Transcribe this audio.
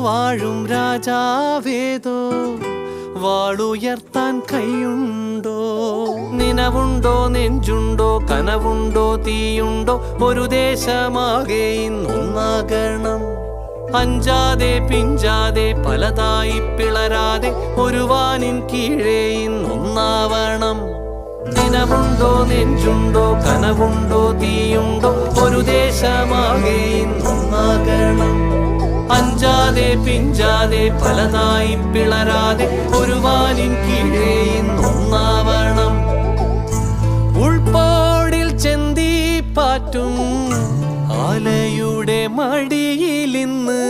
വാഴും രാജാവേതോ വാളുയർത്താൻ കൈയുണ്ടോ? നിനവുണ്ടോ, നെഞ്ചുണ്ടോ, കനവുണ്ടോ, തീയുണ്ടോ? ഒരു ദേശമാകെ ഇന്നൊന്നാകണം. അഞ്ചാതെ പിഞ്ചാതെ പലതായി പിളരാതെ ഒരു വാനിൻ കീഴേ ഇന്നൊന്നാവണം. നിനവുണ്ടോ, നെഞ്ചുണ്ടോ, കനവുണ്ടോ, തീയുണ്ടോ? ഒരു ദേശമാകെ ഇന്നൊന്നാകണം. അഞ്ചാതെ പിഞ്ചാതെ പലതായി പിളരാതെ ഒരു വാനിൻ കീഴേ ഇന്നൊന്നാവണം. ഉൾപ്പോടിൽ ചെന്തി പാറ്റും ആലയുടെ മടിയിലിന്ന്